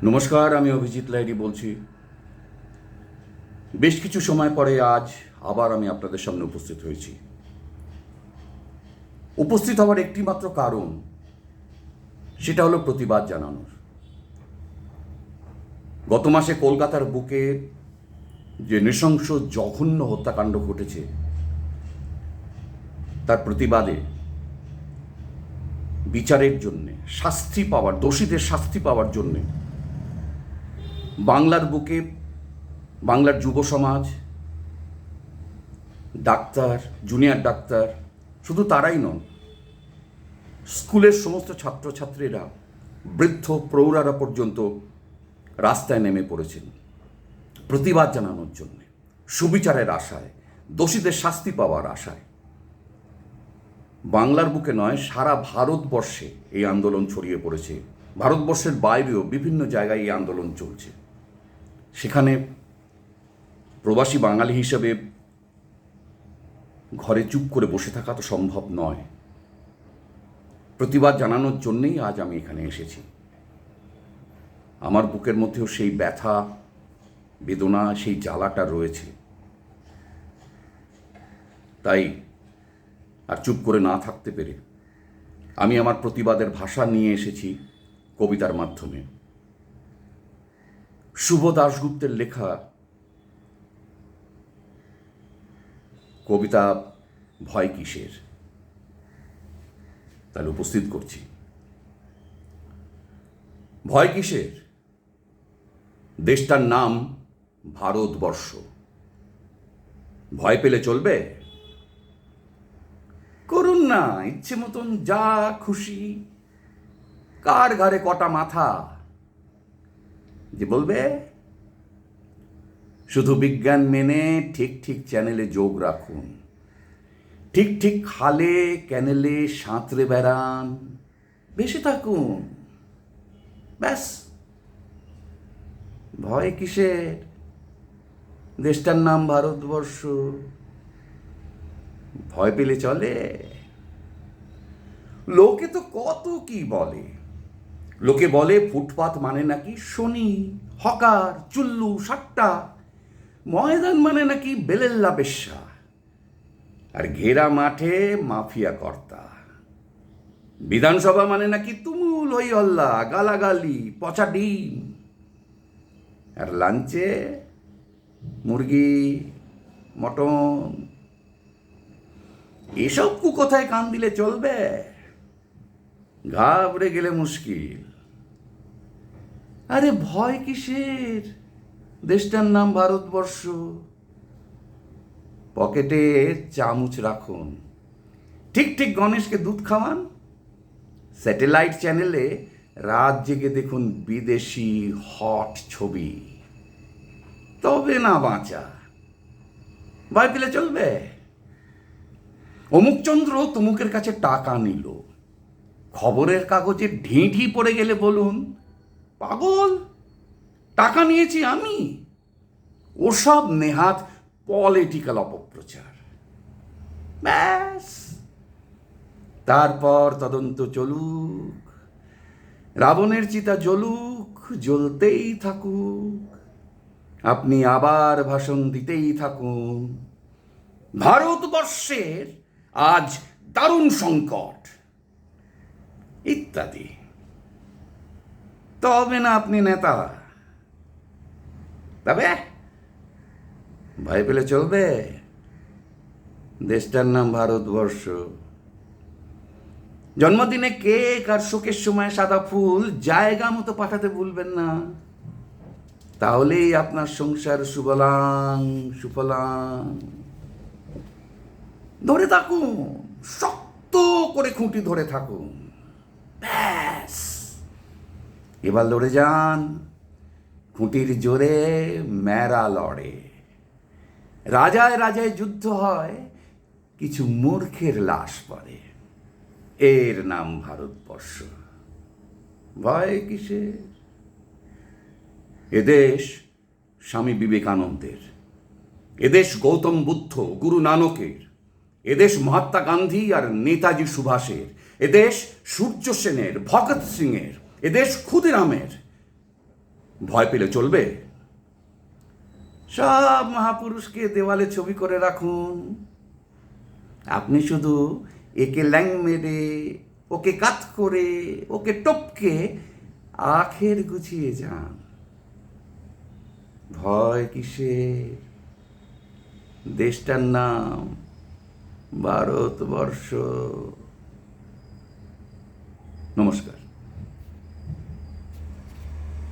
নমস্কার, আমি অভিজিৎ লাহিড়ী বলছি। বেশ কিছু সময় পরে আজ আবার আমি আপনাদের সামনে উপস্থিত হয়েছি। উপস্থিত হওয়ার একটি মাত্র কারণ, সেটা হলো প্রতিবাদ জানানোর। গত মাসে কলকাতার বুকে যে নৃশংস জঘন্য হত্যাকাণ্ড ঘটেছে, তার প্রতিবাদে বিচারের জন্যে, শাস্তি পাওয়ার, দোষীদের শাস্তি পাওয়ার জন্যে বাংলার বুকে বাংলার যুব সমাজ, ডাক্তার, জুনিয়র ডাক্তার, শুধু তারাই নন, স্কুলের সমস্ত ছাত্রছাত্রীরা, বৃদ্ধ প্রৌঢ়ারা পর্যন্ত রাস্তায় নেমে পড়েছেন প্রতিবাদ জানানোর জন্যে, সুবিচারের আশায়, দোষীদের শাস্তি পাওয়ার আশায়। বাংলার বুকে নয়, সারা ভারতবর্ষে এই আন্দোলন ছড়িয়ে পড়েছে। ভারতবর্ষের বাইরেও বিভিন্ন জায়গায় এই আন্দোলন চলছে। সেখানে প্রবাসী বাঙালি হিসেবে ঘরে চুপ করে বসে থাকা তো সম্ভব নয়। প্রতিবাদ জানানোর জন্যেই আজ আমি এখানে এসেছি। আমার বুকের মধ্যেও সেই ব্যথা, বেদনা, সেই জ্বালাটা রয়েছে। তাই আর চুপ করে না থাকতে পেরে আমি আমার প্রতিবাদের ভাষা নিয়ে এসেছি কবিতার মাধ্যমে। শুভ দাশগুপ্তের লেখা কবিতা ভয় কিসের, তাহলে উপস্থিত করছি। ভয় কিসের? দেশটার নাম ভারতবর্ষ। ভয় পেলে চলবে? করুন না ইচ্ছে মতন যা খুশি। কার ঘাড়ে কটা মাথা যে বলবে? শুধু বিজ্ঞান মেনে ঠিক ঠিক চ্যানেলে যোগ রাখুন, ঠিক ঠিক খালে ক্যানেলে সাঁতরে বেড়ান, বেশি থাকুন, ব্যাস। ভয় কিসের? দেশটার নাম ভারতবর্ষ। ভয় পেলে চলে? লোকে তো কত কি বলে। লোকে বলে ফুটপাত মানে নাকি শনি, হকার, চুল্লু, সাট্টা। ময়দান মানে নাকি বেলেল্লা বেশ্যা, আর ঘেরা মাঠে মাফিয়া কর্তা। বিধানসভা মানে নাকি তুমুল হই হল্লা, গালাগালি, পচা ডিম, আর লাঞ্চে মুরগি, মটন। এসব কুকথায় কান দিলে চলবে? ঘাবড়ে গেলে মুশকিল। আরে ভয় কিসের? দেশটার নাম ভারতবর্ষ। পকেটে চামচ রাখুন, ঠিক ঠিক গণেশকে দুধ খাওয়ান, স্যাটেলাইট চ্যানেলে রাত জেগে দেখুন বিদেশি হট ছবি, তবে না বাঁচা। ভয় পেলে চলবে? অমুকচন্দ্র তমুকের কাছে টাকা নিল, খবরের কাগজে ঢিঁঢি পড়ে গেলে বলুন, পাগল, টাকা নিয়েছি আমি। ওসব নেহাত পলিটিক্যাল অপপ্রচার। ব্যাস, তারপর তদন্ত চলুক, রাবণের চিতা জ্বলুক, জ্বলতেই থাকুক, আপনি আবার ভাষণ দিতেই থাকুন। ভারতবর্ষের আজ দারুণ সংকট, ইত্যাদি। তবে না আপনি নেতা? তবে ভয় পেলে চলবে? দেশটার নাম ভারতবর্ষ। জন্মদিনে কেক আর শোকের সময় সাদা ফুল জায়গা মতো পাঠাতে ভুলবেন না। তাহলেই আপনার সংসার সুবলাং সুফলাং। ধরে থাকুন, শক্ত করে খুঁটি ধরে থাকুন, ব্যাস। এবার লড়ে যান, খুঁটির জোরে মেরা লড়ে। রাজায় রাজায় যুদ্ধ হয়, কিছু মূর্খের লাশ পড়ে। এর নাম ভারতবর্ষ। ভয় কিসের? এদেশ স্বামী বিবেকানন্দের, এদেশ গৌতম বুদ্ধ, গুরু নানকের, এদেশ মহাত্মা গান্ধী আর নেতাজি সুভাষের, এদেশ সূর্য সেনের, ভগৎ সিংয়ের, এদেশ ক্ষুদিরামের, ভয় পেলে চলবে? সব মহাপুরুষকে দেওয়ালে ছবি করে রাখুন, আপনি শুধু একে ল্যাং মেরে, ওকে কাত করে, ওকে টপকে আখের গুছিয়ে যান। ভয় কিসের? দেশটার নাম ভারতবর্ষ। নমস্কার।